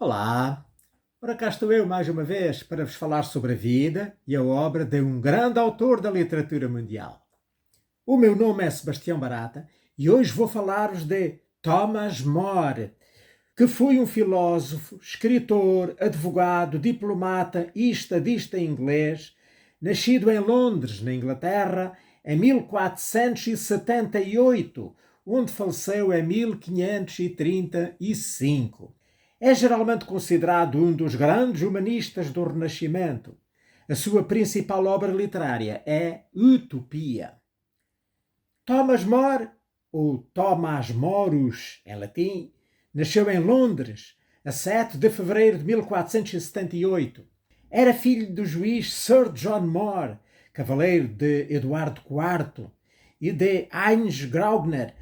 Olá! Ora, cá estou eu mais uma vez para vos falar sobre a vida e a obra de um grande autor da literatura mundial. O meu nome é Sebastião Barata e hoje vou falar-vos de Thomas More, que foi um filósofo, escritor, advogado, diplomata e estadista inglês, nascido em Londres, na Inglaterra, em 1478, onde faleceu em 1535. É geralmente considerado um dos grandes humanistas do Renascimento. A sua principal obra literária é Utopia. Thomas More, ou Thomas Morus em latim, nasceu em Londres a 7 de fevereiro de 1478. Era filho do juiz Sir John More, cavaleiro de Eduardo IV, e de Heinz Graubner.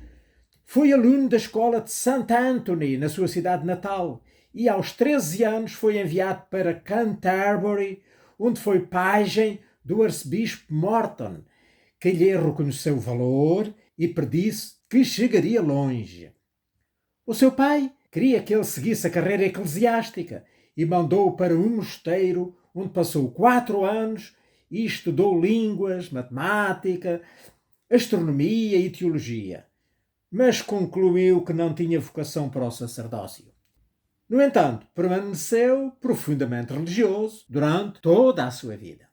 Foi aluno da escola de St. Anthony, na sua cidade natal, e aos 13 anos foi enviado para Canterbury, onde foi pajem do arcebispo Morton, que lhe reconheceu o valor e predisse que chegaria longe. O seu pai queria que ele seguisse a carreira eclesiástica e mandou-o para um mosteiro onde passou 4 anos e estudou línguas, matemática, astronomia e teologia, mas concluiu que não tinha vocação para o sacerdócio. No entanto, permaneceu profundamente religioso durante toda a sua vida.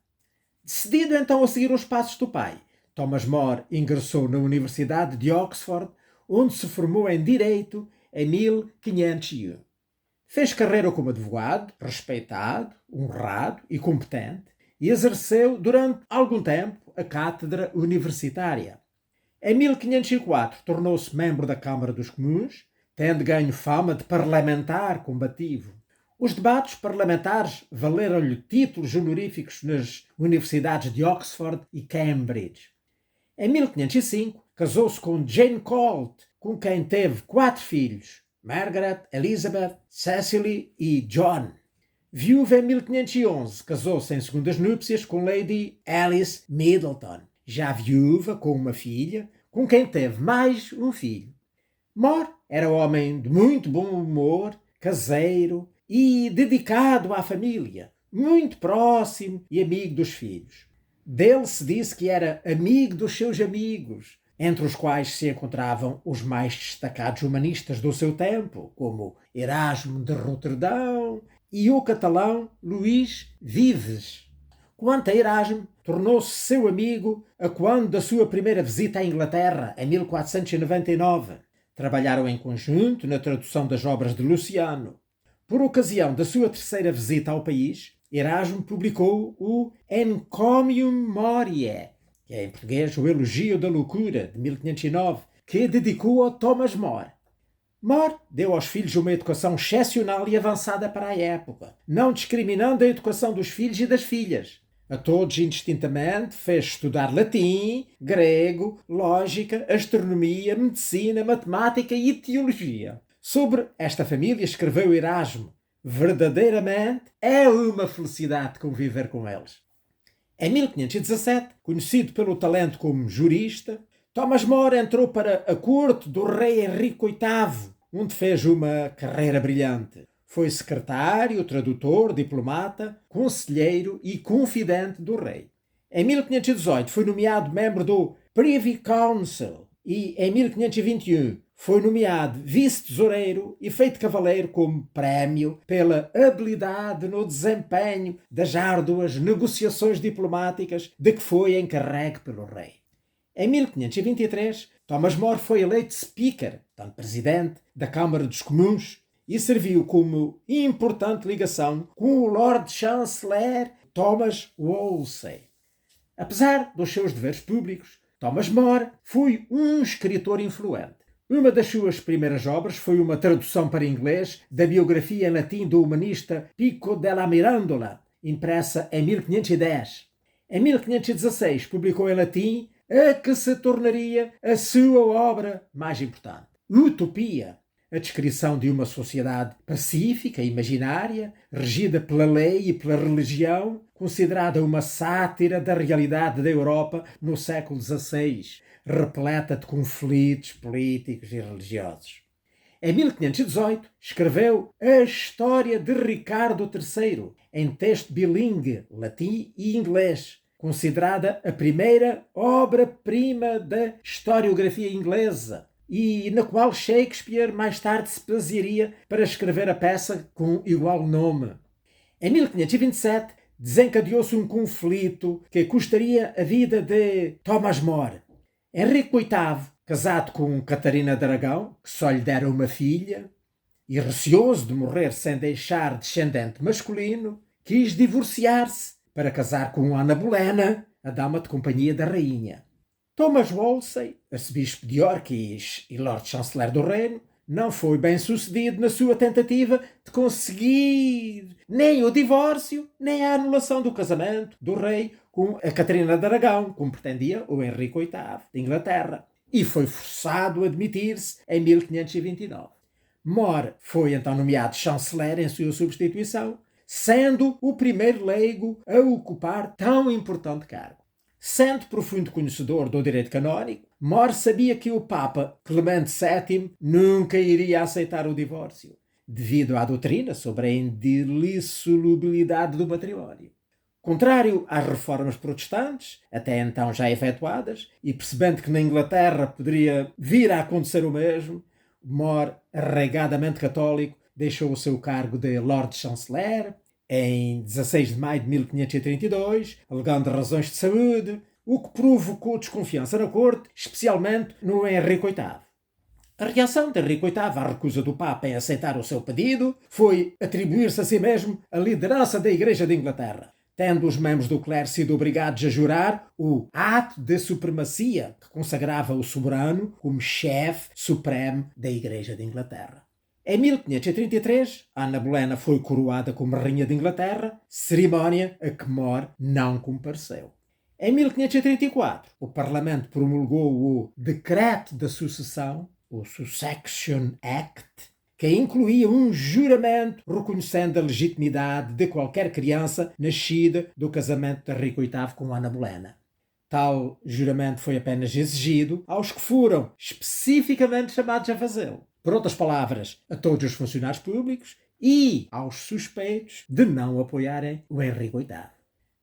Decidido então a seguir os passos do pai, Thomas More ingressou na Universidade de Oxford, onde se formou em Direito em 1501. Fez carreira como advogado, respeitado, honrado e competente, e exerceu durante algum tempo a cátedra universitária. Em 1504 tornou-se membro da Câmara dos Comuns, tendo ganho fama de parlamentar combativo. Os debates parlamentares valeram-lhe títulos honoríficos nas universidades de Oxford e Cambridge. Em 1505 casou-se com Jane Colt, com quem teve 4 filhos, Margaret, Elizabeth, Cecily e John. Viúva em 1511, casou-se em segundas núpcias com Lady Alice Middleton, já viúva com uma filha, com quem teve mais um filho. More era homem de muito bom humor, caseiro e dedicado à família, muito próximo e amigo dos filhos. Dele se disse que era amigo dos seus amigos, entre os quais se encontravam os mais destacados humanistas do seu tempo, como Erasmo de Roterdão e o catalão Luís Vives. Quanto a Erasmo, tornou-se seu amigo a quando da sua primeira visita à Inglaterra, em 1499. Trabalharam em conjunto na tradução das obras de Luciano. Por ocasião da sua terceira visita ao país, Erasmo publicou o Encomium Moriae, que é em português o Elogio da Loucura, de 1509, que dedicou a Thomas More. More deu aos filhos uma educação excepcional e avançada para a época, não discriminando a educação dos filhos e das filhas. A todos, indistintamente, fez estudar latim, grego, lógica, astronomia, medicina, matemática e teologia. Sobre esta família escreveu Erasmo: verdadeiramente é uma felicidade conviver com eles. Em 1517, conhecido pelo talento como jurista, Thomas More entrou para a corte do rei Henrique VIII, onde fez uma carreira brilhante. Foi secretário, tradutor, diplomata, conselheiro e confidente do rei. Em 1518 foi nomeado membro do Privy Council e em 1521 foi nomeado vice-tesoureiro e feito cavaleiro como prémio pela habilidade no desempenho das árduas negociações diplomáticas de que foi encarregue pelo rei. Em 1523, Thomas More foi eleito Speaker, portanto presidente, da Câmara dos Comuns e serviu como importante ligação com o Lord Chanceler Thomas Wolsey. Apesar dos seus deveres públicos, Thomas More foi um escritor influente. Uma das suas primeiras obras foi uma tradução para inglês da biografia em latim do humanista Pico della Mirandola, impressa em 1510. Em 1516 publicou em latim a que se tornaria a sua obra mais importante, Utopia, a descrição de uma sociedade pacífica e imaginária, regida pela lei e pela religião, considerada uma sátira da realidade da Europa no século XVI, repleta de conflitos políticos e religiosos. Em 1518, escreveu A História de Ricardo III, em texto bilingue, latim e inglês, considerada a primeira obra-prima da historiografia inglesa, e na qual Shakespeare mais tarde se basearia para escrever a peça com igual nome. Em 1527, desencadeou-se um conflito que custaria a vida de Thomas More. Henrique VIII, casado com Catarina de Aragão, que só lhe dera uma filha, e receoso de morrer sem deixar descendente masculino, quis divorciar-se para casar com Ana Bolena, a dama de companhia da rainha. Thomas Wolsey, arcebispo de Orkneys e Lord Chanceler do Reino, não foi bem sucedido na sua tentativa de conseguir nem o divórcio, nem a anulação do casamento do rei com a Catarina de Aragão, como pretendia o Henrique VIII de Inglaterra, e foi forçado a admitir-se em 1529. More foi então nomeado chanceler em sua substituição, sendo o primeiro leigo a ocupar tão importante cargo. Sendo profundo conhecedor do direito canónico, More sabia que o Papa Clemente VII nunca iria aceitar o divórcio, devido à doutrina sobre a indissolubilidade do matrimónio. Contrário às reformas protestantes, até então já efetuadas, e percebendo que na Inglaterra poderia vir a acontecer o mesmo, More, arraigadamente católico, deixou o seu cargo de Lord Chanceler em 16 de maio de 1532, alegando razões de saúde, o que provocou desconfiança na corte, especialmente no Henrique VIII. A reação de Henrique VIII à recusa do Papa em aceitar o seu pedido foi atribuir-se a si mesmo a liderança da Igreja de Inglaterra, tendo os membros do clero sido obrigados a jurar o ato de supremacia que consagrava o soberano como chefe supremo da Igreja de Inglaterra. Em 1533, Ana Bolena foi coroada como Rainha de Inglaterra, cerimónia a que More não compareceu. Em 1534, o Parlamento promulgou o Decreto da Sucessão, o Succession Act, que incluía um juramento reconhecendo a legitimidade de qualquer criança nascida do casamento de Henrique VIII com Ana Bolena. Tal juramento foi apenas exigido aos que foram especificamente chamados a fazê-lo. Por outras palavras, a todos os funcionários públicos e aos suspeitos de não apoiarem o Henrique VIII.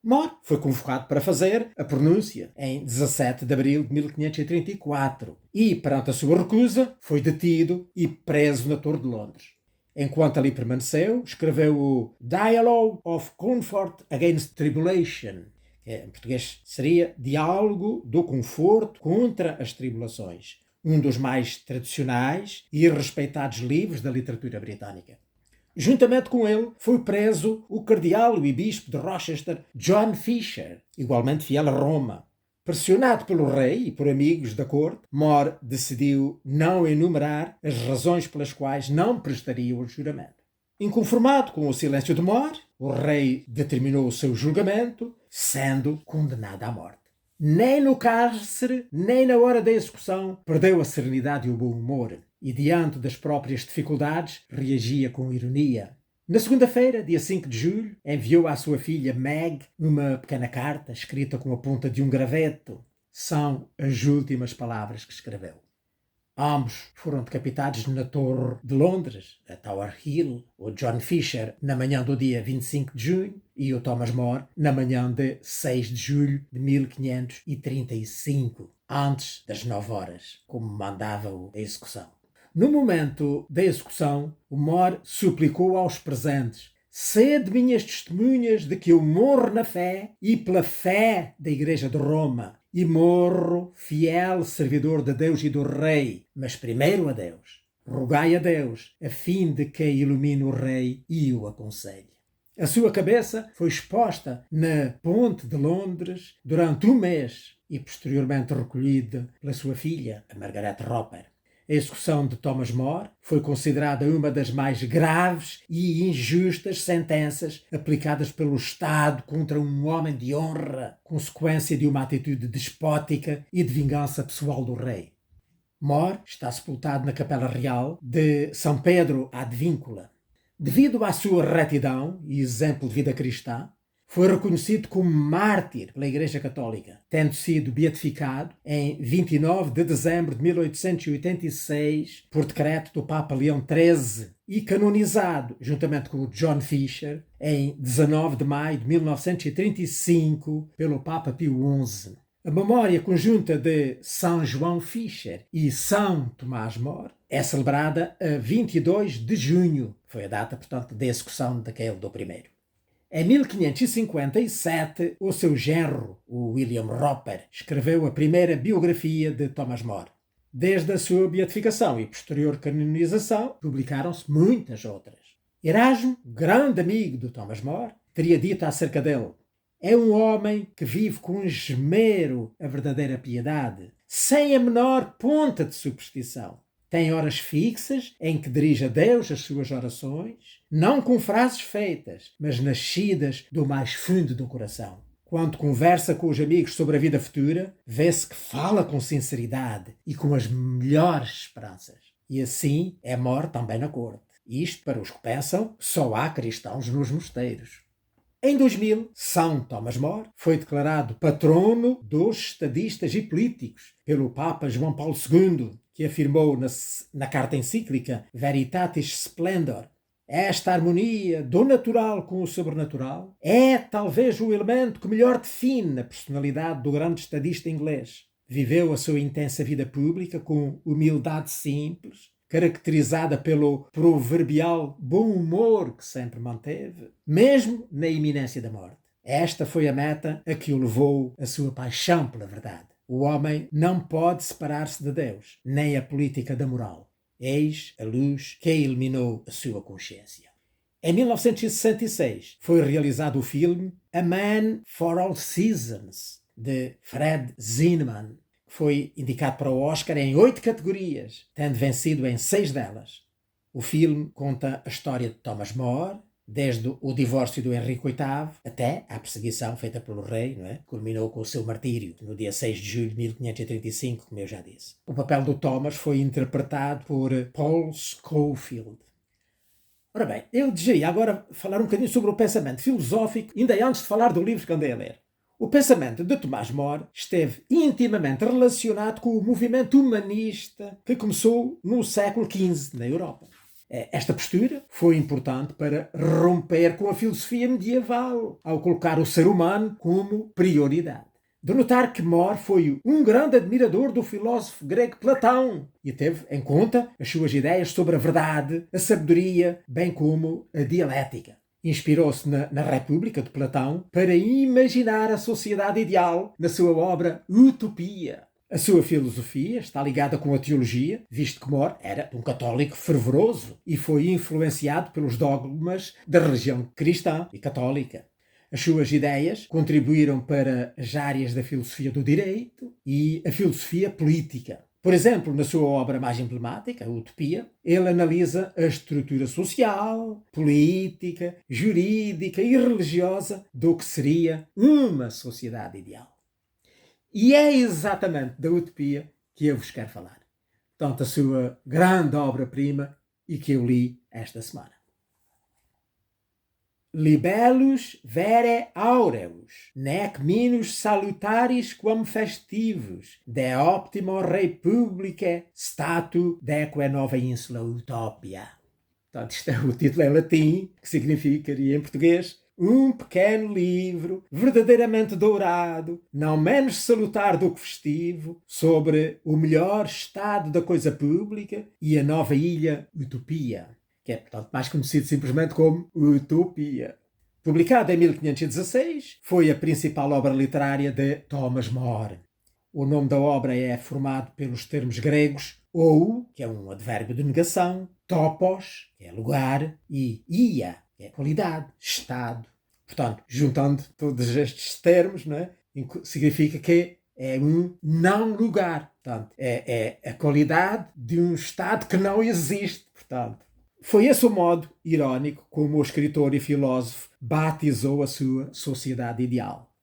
More foi convocado para fazer a pronúncia em 17 de abril de 1534 e, perante a sua recusa, foi detido e preso na Torre de Londres. Enquanto ali permaneceu, escreveu o Dialogue of Comfort Against Tribulation, que em português seria Diálogo do Conforto contra as Tribulações, um dos mais tradicionais e respeitados livros da literatura britânica. Juntamente com ele, foi preso o cardeal e bispo de Rochester, John Fisher, igualmente fiel a Roma. Pressionado pelo rei e por amigos da corte, More decidiu não enumerar as razões pelas quais não prestaria o juramento. Inconformado com o silêncio de More, o rei determinou o seu julgamento, sendo condenado à morte. Nem no cárcere, nem na hora da execução, perdeu a serenidade e o bom humor, e diante das próprias dificuldades, reagia com ironia. Na segunda-feira, dia 5 de julho, enviou à sua filha Meg uma pequena carta escrita com a ponta de um graveto. São as últimas palavras que escreveu. Ambos foram decapitados na Torre de Londres, a Tower Hill, o John Fisher na manhã do dia 25 de junho e o Thomas More na manhã de 6 de julho de 1535, antes das 9 horas, como mandava a execução. No momento da execução, o More suplicou aos presentes: sede minhas testemunhas de que eu morro na fé e pela fé da Igreja de Roma, e morro fiel servidor de Deus e do Rei, mas primeiro a Deus. Rogai a Deus, a fim de que ilumine o Rei e o aconselhe. A sua cabeça foi exposta na Ponte de Londres durante um mês e posteriormente recolhida pela sua filha, a Margaret Roper. A execução de Thomas More foi considerada uma das mais graves e injustas sentenças aplicadas pelo Estado contra um homem de honra, consequência de uma atitude despótica e de vingança pessoal do rei. More está sepultado na Capela Real de São Pedro ad Víncula. Devido à sua retidão e exemplo de vida cristã, foi reconhecido como mártir pela Igreja Católica, tendo sido beatificado em 29 de dezembro de 1886 por decreto do Papa Leão XIII e canonizado, juntamente com John Fisher, em 19 de maio de 1935 pelo Papa Pio XI. A memória conjunta de São João Fisher e São Tomás More é celebrada a 22 de junho. Foi a data, portanto, da execução daquele do primeiro. Em 1557, o seu genro, o William Roper, escreveu a primeira biografia de Thomas More. Desde a sua beatificação e posterior canonização, publicaram-se muitas outras. Erasmo, grande amigo de Thomas More, teria dito acerca dele: é um homem que vive com esmero a verdadeira piedade, sem a menor ponta de superstição. Tem horas fixas em que dirige a Deus as suas orações, não com frases feitas, mas nascidas do mais fundo do coração. Quando conversa com os amigos sobre a vida futura, vê-se que fala com sinceridade e com as melhores esperanças. E assim é More também na corte. Isto para os que pensam que só há cristãos nos mosteiros. Em 2000, São Thomas More foi declarado patrono dos estadistas e políticos pelo Papa João Paulo II, que afirmou na carta encíclica Veritatis Splendor: esta harmonia do natural com o sobrenatural é talvez o elemento que melhor define a personalidade do grande estadista inglês. Viveu a sua intensa vida pública com humildade simples, caracterizada pelo proverbial bom humor que sempre manteve, mesmo na iminência da morte. Esta foi a meta a que o levou a sua paixão pela verdade. O homem não pode separar-se de Deus, nem a política da moral. Eis a luz que iluminou a sua consciência. Em 1966 foi realizado o filme A Man for All Seasons, de Fred Zinnemann, que foi indicado para o Oscar em 8 categorias, tendo vencido em 6 delas. O filme conta a história de Thomas More, desde o divórcio do Henrique VIII até à perseguição feita pelo rei, não é? Culminou com o seu martírio no dia 6 de julho de 1535, como eu já disse. O papel do Thomas foi interpretado por Paul Scofield. Ora bem, eu desejaria agora falar um bocadinho sobre o pensamento filosófico, ainda antes de falar do livro que andei a ler. O pensamento de Tomás More esteve intimamente relacionado com o movimento humanista que começou no século XV na Europa. Esta postura foi importante para romper com a filosofia medieval, ao colocar o ser humano como prioridade. De notar que More foi um grande admirador do filósofo grego Platão e teve em conta as suas ideias sobre a verdade, a sabedoria, bem como a dialética. Inspirou-se na República de Platão para imaginar a sociedade ideal na sua obra Utopia. A sua filosofia está ligada com a teologia, visto que More era um católico fervoroso e foi influenciado pelos dogmas da religião cristã e católica. As suas ideias contribuíram para as áreas da filosofia do direito e a filosofia política. Por exemplo, na sua obra mais emblemática, a Utopia, ele analisa a estrutura social, política, jurídica e religiosa do que seria uma sociedade ideal. E é exatamente da Utopia que eu vos quero falar. Portanto, a sua grande obra-prima e que eu li esta semana. Libellus vere aureus, nec minus salutaris quam festivus, de optimo republicae statu deque nova insula Utopia. Portanto, isto é o título em latim, que significaria em português: um pequeno livro, verdadeiramente dourado, não menos salutar do que festivo, sobre o melhor estado da coisa pública e a nova ilha Utopia, que é, portanto, mais conhecido simplesmente como Utopia. Publicado em 1516, foi a principal obra literária de Thomas More. O nome da obra é formado pelos termos gregos ou, que é um advérbio de negação, topos, que é lugar, e ia, que é qualidade, estado. Portanto, juntando todos estes termos, não é? Significa que é um não lugar. Portanto, é a qualidade de um estado que não existe. Portanto, foi esse o modo irónico como o escritor e filósofo batizou a sua sociedade ideal.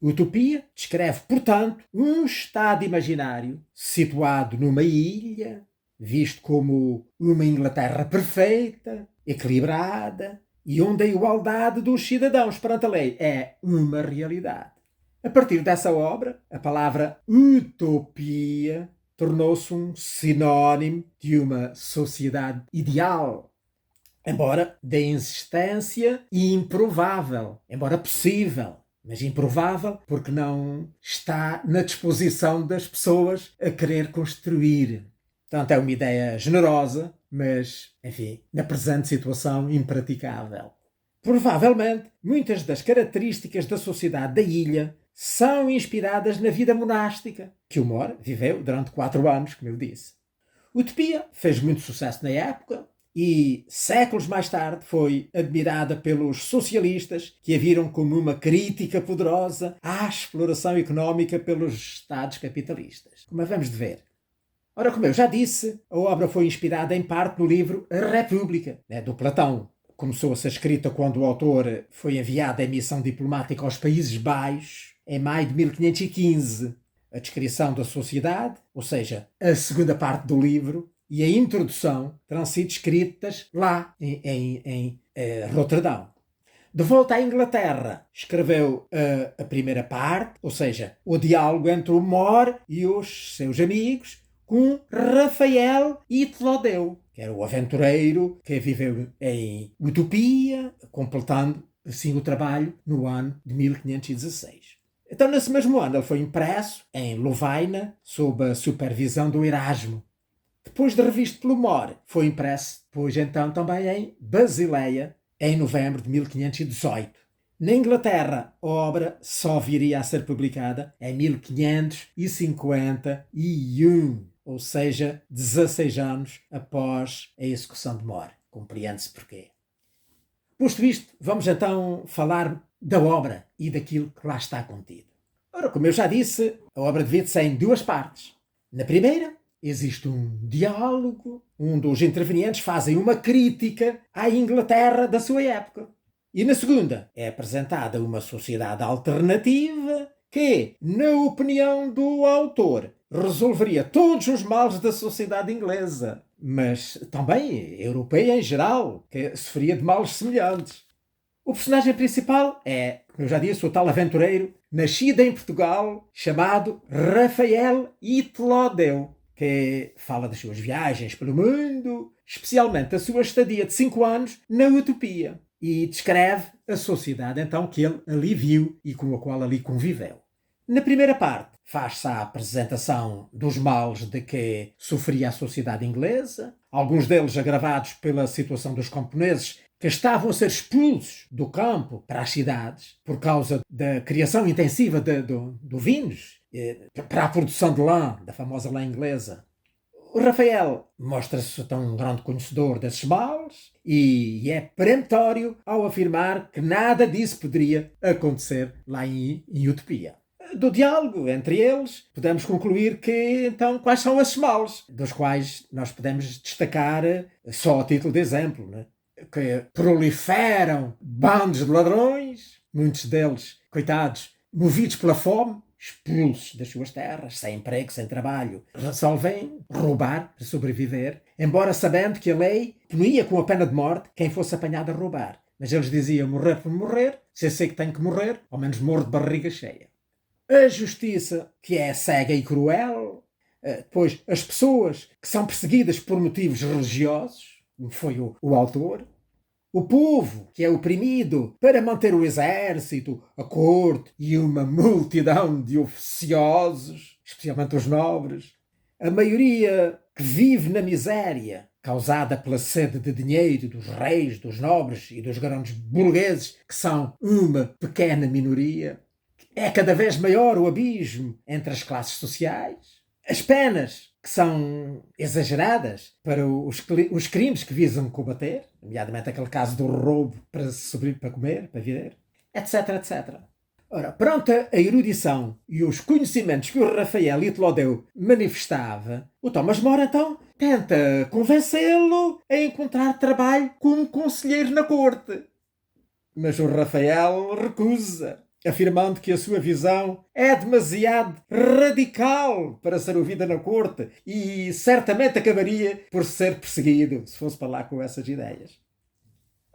Utopia descreve, portanto, um estado imaginário situado numa ilha, visto como uma Inglaterra perfeita, equilibrada e onde a igualdade dos cidadãos perante a lei é uma realidade. A partir dessa obra, a palavra utopia tornou-se um sinónimo de uma sociedade ideal, embora de insistência e improvável, embora possível, mas improvável porque não está na disposição das pessoas a querer construir. Portanto, é uma ideia generosa, mas, enfim, na presente situação, impraticável. Provavelmente, muitas das características da sociedade da ilha são inspiradas na vida monástica, que o More viveu durante 4 anos, como eu disse. Utopia fez muito sucesso na época e, séculos mais tarde, foi admirada pelos socialistas, que a viram como uma crítica poderosa à exploração económica pelos Estados capitalistas, como havemos de ver. Ora, como eu já disse, a obra foi inspirada em parte no livro A República, do Platão. Começou a ser escrita quando o autor foi enviado em missão diplomática aos Países Baixos, em maio de 1515. A descrição da sociedade, ou seja, a segunda parte do livro, e a introdução terão sido escritas lá em Roterdão. De volta à Inglaterra, escreveu a primeira parte, ou seja, o diálogo entre o More e os seus amigos, com Rafael Itlodeu, que era o aventureiro que viveu em Utopia, completando assim o trabalho no ano de 1516. Então, nesse mesmo ano, ele foi impresso em Lovaina, sob a supervisão do Erasmo. Depois de revisto pelo More, foi impresso depois então também em Basileia, em novembro de 1518. Na Inglaterra, a obra só viria a ser publicada em 1551, ou seja, 16 anos após a execução de More. Compreende-se porquê. Posto isto, vamos então falar da obra e daquilo que lá está contido. Ora, como eu já disse, a obra divide-se em 2 partes. Na primeira, existe um diálogo, onde os intervenientes fazem uma crítica à Inglaterra da sua época. E na segunda, é apresentada uma sociedade alternativa que, na opinião do autor, resolveria todos os males da sociedade inglesa, mas também europeia em geral, que sofria de males semelhantes. O personagem principal é, como eu já disse, o tal aventureiro, nascido em Portugal, chamado Rafael Itlodeu, que fala das suas viagens pelo mundo, especialmente a sua estadia de 5 anos na Utopia, e descreve a sociedade então que ele ali viu e com a qual ali conviveu. Na primeira parte, faz-se a apresentação dos males de que sofria a sociedade inglesa, alguns deles agravados pela situação dos camponeses que estavam a ser expulsos do campo para as cidades por causa da criação intensiva do vinhos, para a produção de lã, da famosa lã inglesa. O Rafael mostra-se então um grande conhecedor desses males e é peremptório ao afirmar que nada disso poderia acontecer lá em Utopia. Do diálogo entre eles, podemos concluir que, então, quais são esses males, dos quais nós podemos destacar, só a título de exemplo, né? Que proliferam bandos de ladrões, muitos deles, coitados, movidos pela fome, expulsos das suas terras, sem emprego, sem trabalho, resolvem roubar para sobreviver, embora sabendo que a lei punia com a pena de morte quem fosse apanhado a roubar. Mas eles diziam morrer por morrer, se eu sei que tenho que morrer, ao menos morro de barriga cheia. A justiça, que é cega e cruel, depois as pessoas que são perseguidas por motivos religiosos, como foi o autor, o povo que é oprimido para manter o exército, a corte e uma multidão de oficiosos, especialmente os nobres, a maioria que vive na miséria causada pela sede de dinheiro dos reis, dos nobres e dos grandes burgueses, que são uma pequena minoria. É cada vez maior o abismo entre as classes sociais. As penas, que são exageradas para os crimes que visam combater, nomeadamente aquele caso do roubo para comer, para viver, etc, etc. Ora, pronta a erudição e os conhecimentos que o Rafael Itlodeu manifestava, o Thomas More, então, tenta convencê-lo a encontrar trabalho como conselheiro na corte. Mas o Rafael recusa, afirmando que a sua visão é demasiado radical para ser ouvida na corte e certamente acabaria por ser perseguido se fosse para lá com essas ideias.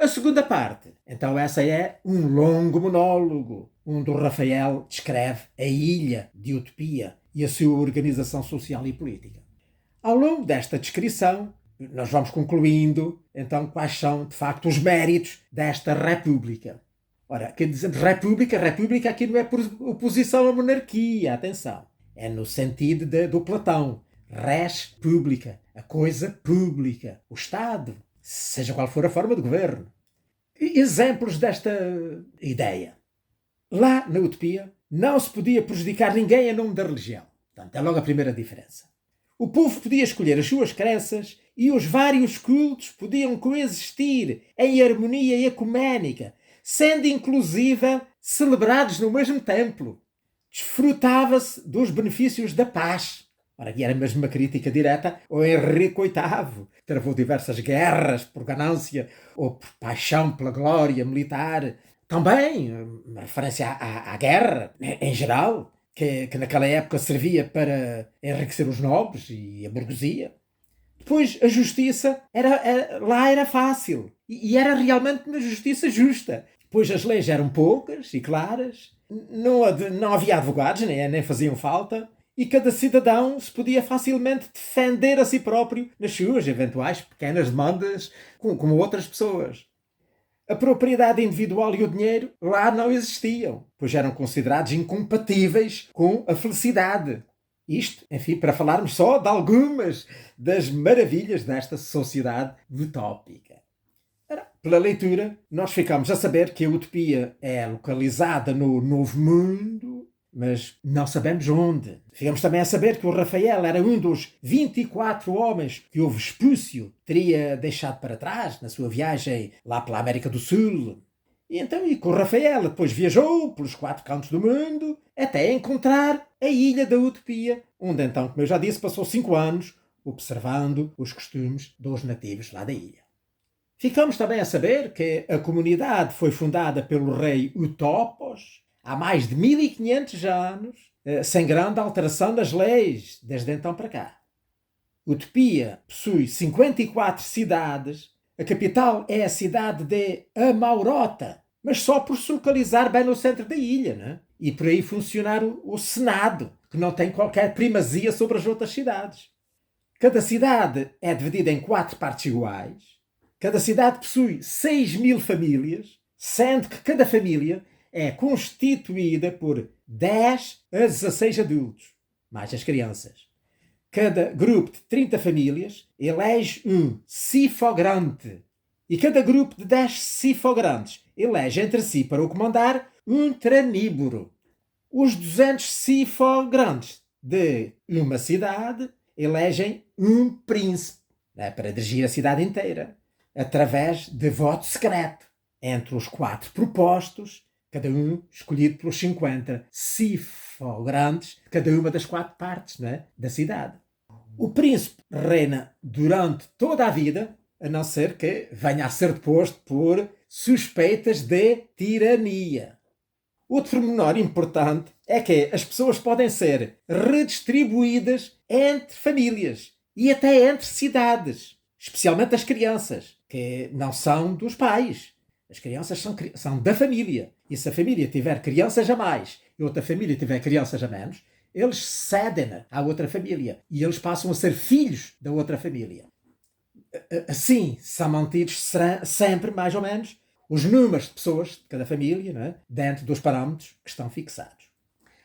A segunda parte, então essa é um longo monólogo, onde o Rafael descreve a ilha de Utopia e a sua organização social e política. Ao longo desta descrição, nós vamos concluindo, então, quais são, de facto, os méritos desta república. Ora, quando dizemos república aqui não é por oposição à monarquia, atenção. É no sentido do Platão. Res pública, a coisa pública, o Estado, seja qual for a forma de governo. Exemplos desta ideia. Lá na Utopia não se podia prejudicar ninguém em nome da religião. Portanto, é logo a primeira diferença. O povo podia escolher as suas crenças e os vários cultos podiam coexistir em harmonia ecuménica, sendo inclusive celebrados no mesmo templo. Desfrutava-se dos benefícios da paz. Ora, aqui era mesmo uma crítica direta ao Henrique VIII, que travou diversas guerras por ganância ou por paixão pela glória militar. Também uma referência à guerra, em geral, que naquela época servia para enriquecer os nobres e a burguesia. Depois, a justiça lá era fácil e era realmente uma justiça justa. Depois as leis eram poucas e claras, não havia advogados, nem faziam falta, e cada cidadão se podia facilmente defender a si próprio nas suas eventuais pequenas demandas como outras pessoas. A propriedade individual e o dinheiro lá não existiam, pois eram considerados incompatíveis com a felicidade. Isto, enfim, para falarmos só de algumas das maravilhas desta sociedade utópica. Pela leitura, nós ficamos a saber que a utopia é localizada no Novo Mundo, mas não sabemos onde. Ficamos também a saber que o Rafael era um dos 24 homens que o Vespúcio teria deixado para trás na sua viagem lá pela América do Sul. E que o Rafael depois viajou pelos 4 cantos do mundo até encontrar a Ilha da Utopia, onde então, como eu já disse, passou 5 anos observando os costumes dos nativos lá da ilha. Ficamos também a saber que a comunidade foi fundada pelo rei Utopos há mais de 1500 anos, sem grande alteração das leis, desde então para cá. Utopia possui 54 cidades. A capital é a cidade de Amaurota, mas só por se localizar bem no centro da ilha, né? E por aí funcionar o Senado, que não tem qualquer primazia sobre as outras cidades. Cada cidade é dividida em 4 partes iguais. Cada cidade possui 6.000 famílias, sendo que cada família é constituída por 10 a 16 adultos, mais as crianças. Cada grupo de 30 famílias elege um cifogrante e cada grupo de 10 cifograntes elege entre si para o comandar um traníboro. Os 200 cifograntes de uma cidade elegem um príncipe, para dirigir a cidade inteira, através de voto secreto entre os 4 propostos, cada um escolhido pelos 50 cifograntes de cada uma das 4 partes, da cidade. O príncipe reina durante toda a vida, a não ser que venha a ser deposto por suspeitas de tirania. Outro pormenor importante é que as pessoas podem ser redistribuídas entre famílias e até entre cidades, especialmente as crianças, que não são dos pais. As crianças são da família. E se a família tiver crianças a mais e outra família tiver crianças a menos, eles cedem à outra família e eles passam a ser filhos da outra família. Assim, são mantidos sempre, mais ou menos, os números de pessoas de cada família, dentro dos parâmetros que estão fixados.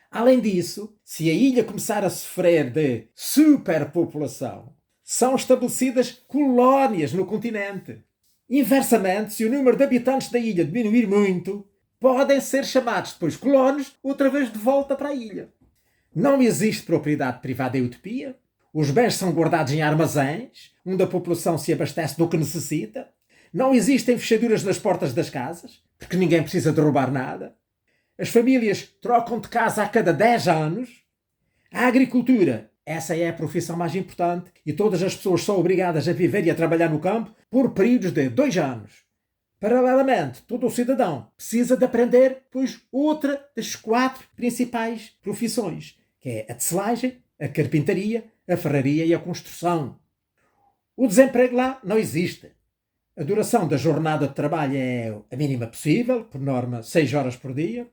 Além disso, se a ilha começar a sofrer de superpopulação, são estabelecidas colónias no continente. Inversamente, se o número de habitantes da ilha diminuir muito, podem ser chamados depois colonos outra vez de volta para a ilha. Não existe propriedade privada em Utopia. Os bens são guardados em armazéns, onde a população se abastece do que necessita. Não existem fechaduras nas portas das casas, porque ninguém precisa de roubar nada. As famílias trocam de casa a cada 10 anos. A agricultura, essa é a profissão mais importante, e todas as pessoas são obrigadas a viver e a trabalhar no campo por períodos de 2 anos. Paralelamente, todo o cidadão precisa de aprender, pois, outra das 4 principais profissões, que é a tecelagem, a carpintaria, a ferraria e a construção. O desemprego lá não existe. A duração da jornada de trabalho é a mínima possível, por norma 6 horas por dia.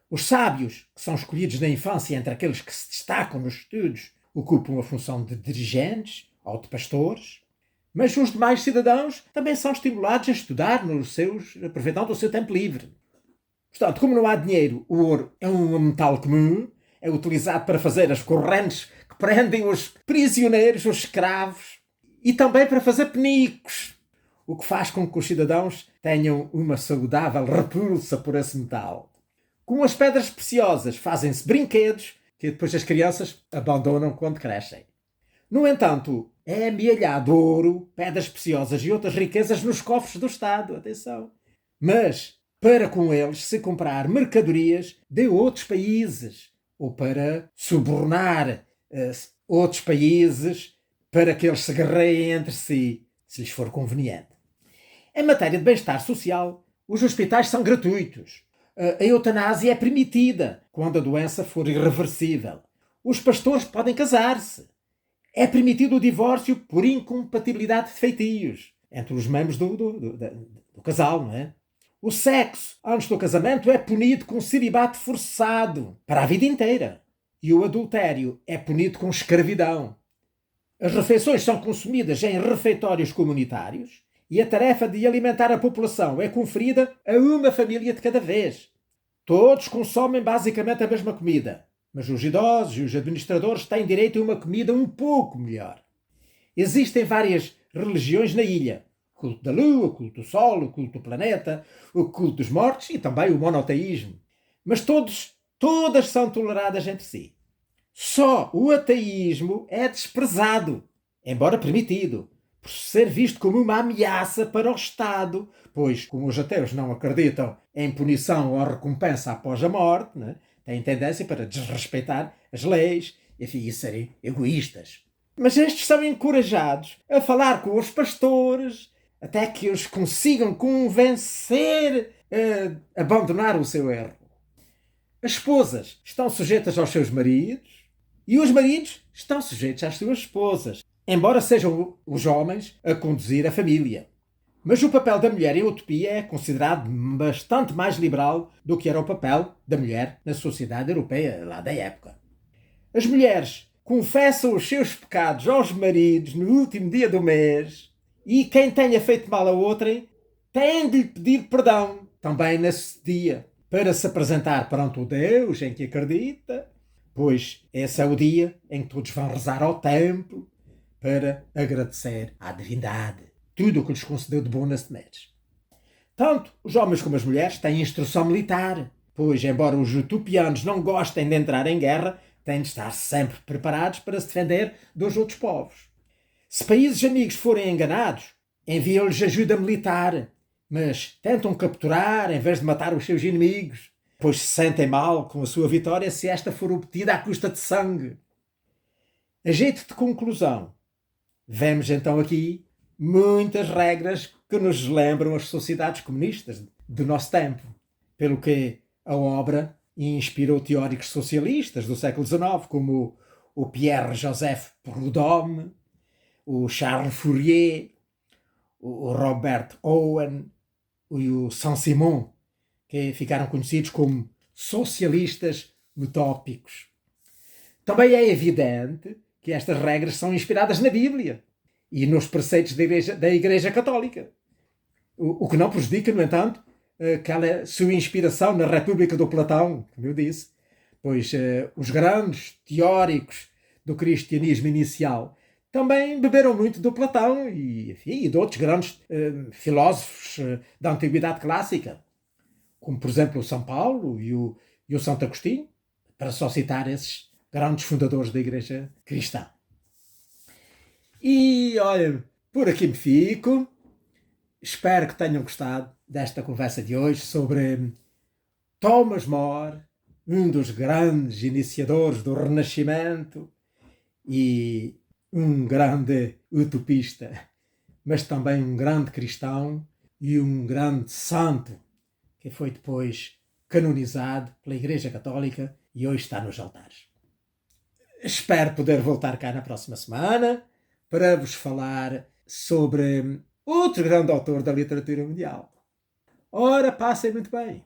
Os sábios, que são escolhidos na infância entre aqueles que se destacam nos estudos, ocupam a função de dirigentes ou de pastores. Mas os demais cidadãos também são estimulados a estudar aproveitando o seu tempo livre. Portanto, como não há dinheiro, o ouro é um metal comum, é utilizado para fazer as correntes que prendem os prisioneiros, os escravos, e também para fazer penicos, o que faz com que os cidadãos tenham uma saudável repulsa por esse metal. Com as pedras preciosas fazem-se brinquedos que depois as crianças abandonam quando crescem. No entanto, é amealhado ouro, pedras preciosas e outras riquezas nos cofres do Estado. Atenção! Mas para com eles se comprar mercadorias de outros países ou para subornar outros países para que eles se guerreiem entre si, se lhes for conveniente. Em matéria de bem-estar social, os hospitais são gratuitos. A eutanásia é permitida quando a doença for irreversível. Os pastores podem casar-se. É permitido o divórcio por incompatibilidade de feitios entre os membros do casal, não é? O sexo antes do casamento é punido com celibato forçado para a vida inteira. E o adultério é punido com escravidão. As refeições são consumidas em refeitórios comunitários e a tarefa de alimentar a população é conferida a uma família de cada vez. Todos consomem basicamente a mesma comida, mas os idosos e os administradores têm direito a uma comida um pouco melhor. Existem várias religiões na ilha. O culto da lua, o culto do sol, o culto do planeta, o culto dos mortos e também o monoteísmo. Mas todas são toleradas entre si. Só o ateísmo é desprezado, embora permitido, por ser visto como uma ameaça para o Estado, pois, como os ateus não acreditam em punição ou recompensa após a morte, né, têm tendência para desrespeitar as leis, enfim, e serem egoístas. Mas estes são encorajados a falar com os pastores até que os consigam convencer a abandonar o seu erro. As esposas estão sujeitas aos seus maridos e os maridos estão sujeitos às suas esposas, embora sejam os homens a conduzir a família. Mas o papel da mulher em utopia é considerado bastante mais liberal do que era o papel da mulher na sociedade europeia lá da época. As mulheres confessam os seus pecados aos maridos no último dia do mês e quem tenha feito mal a outrem tem de lhe pedir perdão também nesse dia para se apresentar perante o Deus em que acredita, pois esse é o dia em que todos vão rezar ao templo para agradecer à divindade tudo o que lhes concedeu de bom nesse mês. Tanto os homens como as mulheres têm instrução militar, pois, embora os utopianos não gostem de entrar em guerra, têm de estar sempre preparados para se defender dos outros povos. Se países amigos forem enganados, enviam-lhes ajuda militar, mas tentam capturar em vez de matar os seus inimigos, pois se sentem mal com a sua vitória se esta for obtida à custa de sangue. A jeito de conclusão, vemos então aqui muitas regras que nos lembram as sociedades comunistas do nosso tempo, pelo que a obra inspirou teóricos socialistas do século XIX, como o Pierre-Joseph Proudhon, o Charles Fourier, o Robert Owen e o Saint-Simon, que ficaram conhecidos como socialistas utópicos. Também é evidente que estas regras são inspiradas na Bíblia e nos preceitos da Igreja Católica. O que não prejudica, no entanto, aquela sua inspiração na República do Platão, como eu disse, pois os grandes teóricos do cristianismo inicial também beberam muito do Platão e de outros grandes filósofos da Antiguidade Clássica, como, por exemplo, o São Paulo e o Santo Agostinho, para só citar esses grandes fundadores da Igreja Cristã. E, olha, por aqui me fico. Espero que tenham gostado desta conversa de hoje sobre Thomas More, um dos grandes iniciadores do Renascimento e um grande utopista, mas também um grande cristão e um grande santo, que foi depois canonizado pela Igreja Católica e hoje está nos altares. Espero poder voltar cá na próxima semana para vos falar sobre outro grande autor da literatura mundial. Ora, passem muito bem.